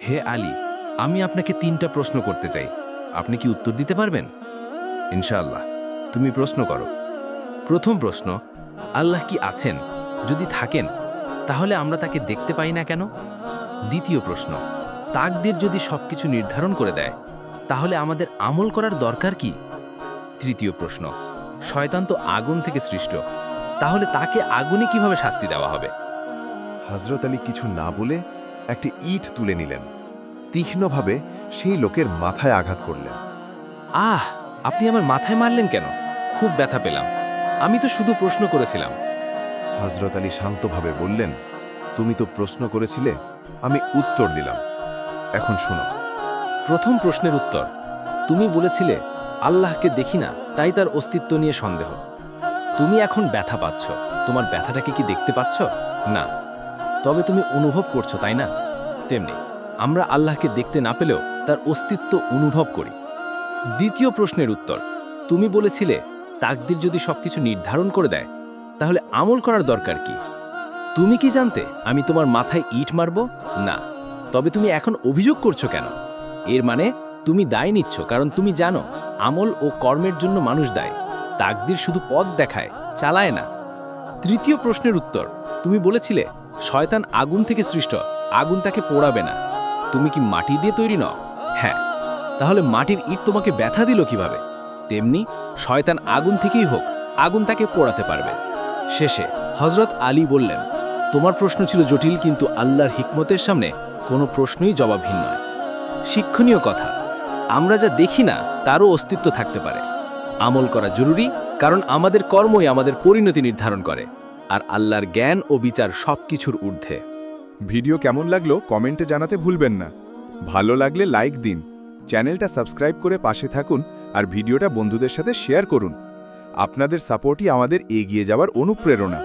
হে আলী, আমি আপনাকে 3টা প্রশ্ন করতে চাই। আপনি কি উত্তর দিতে পারবেন? ইনশাআল্লাহ। তুমি প্রশ্ন করো। প্রথম প্রশ্ন, আল্লাহ কি আছেন? যদি থাকেন, তাহলে আমরা তাকে দেখতে পাই না কেন? দ্বিতীয় প্রশ্ন, তাকদীর যদি সবকিছু নির্ধারণ করে দেয়, তাহলে আমাদের আমল করার দরকার কি? তৃতীয় প্রশ্ন, শয়তান তো আগুন থেকে সৃষ্ট, তাহলে তাকে আগুনে কিভাবে শাস্তি দেওয়া হবে? হযরত আলী কিছু না বলে একটি ইট তুলে নিলেন। তীক্ষ্ণভাবে সেই লোকের মাথায় আঘাত করলেন। আহ, আপনি আমার মাথায় মারলেন কেন? খুব ব্যথা পেলাম। আমি তো শুধু প্রশ্ন করেছিলাম। হযরত আলী শান্তভাবে বললেন, তুমি তো প্রশ্ন করেছিলে, আমি উত্তর দিলাম। এখন শোনো। প্রথম প্রশ্নের উত্তর, তুমি বলেছিলে আল্লাহকে দেখি না, তাই তার অস্তিত্ব নিয়ে সন্দেহ। তুমি এখন ব্যথা পাচ্ছ, তোমার ব্যথাটাকে কি দেখতে পাচ্ছ? না। তবে তুমি অনুভব করছো, তাই না? তেমনি আমরা আল্লাহকে দেখতে না পেলেও তার অস্তিত্ব অনুভব করি। দ্বিতীয় প্রশ্নের উত্তর, তুমি বলেছিলে তাকদীর যদি সবকিছু নির্ধারণ করে দেয়, তাহলে আমল করার দরকার কি? তুমি কি জানতে আমি তোমার মাথায় ইট মারব? না। তবে তুমি এখন অভিযোগ করছো কেন? এর মানে তুমি দায় নিচ্ছ, কারণ তুমি জানো আমল ও কর্মের জন্য মানুষ দায়। তাকদীর শুধু পথ দেখায়, চালায় না। তৃতীয় প্রশ্নের উত্তর, তুমি বলেছিলে শয়তান আগুন থেকে সৃষ্ট, আগুন তাকে পোড়াবে না। তুমি কি মাটি দিয়ে তৈরি নও? হ্যাঁ। তাহলে মাটির ইট তোমাকে ব্যথা দিল কিভাবে? তেমনি শয়তান আগুন থেকেই হোক, আগুন তাকে পোড়াতে পারবে। শেষে হযরত আলী বললেন, তোমার প্রশ্ন ছিল জটিল, কিন্তু আল্লাহর হিকমতের সামনে কোনো প্রশ্নই জবাবহীন নয়। শিক্ষণীয় কথা, আমরা যা দেখি না তারও অস্তিত্ব থাকতে পারে। আমল করা জরুরি, কারণ আমাদের কর্মই আমাদের পরিণতি নির্ধারণ করে, আর আল্লাহর জ্ঞান ও বিচার সবকিছুর ঊর্ধ্বে। ভিডিও কেমন লাগলো কমেন্টে জানাতে ভুলবেন না। ভালো লাগলে লাইক দিন, চ্যানেলটা সাবস্ক্রাইব করে পাশে থাকুন, আর ভিডিওটা বন্ধুদের সাথে শেয়ার করুন। আপনাদের সাপোর্টই আমাদের এগিয়ে যাওয়ার অনুপ্রেরণা।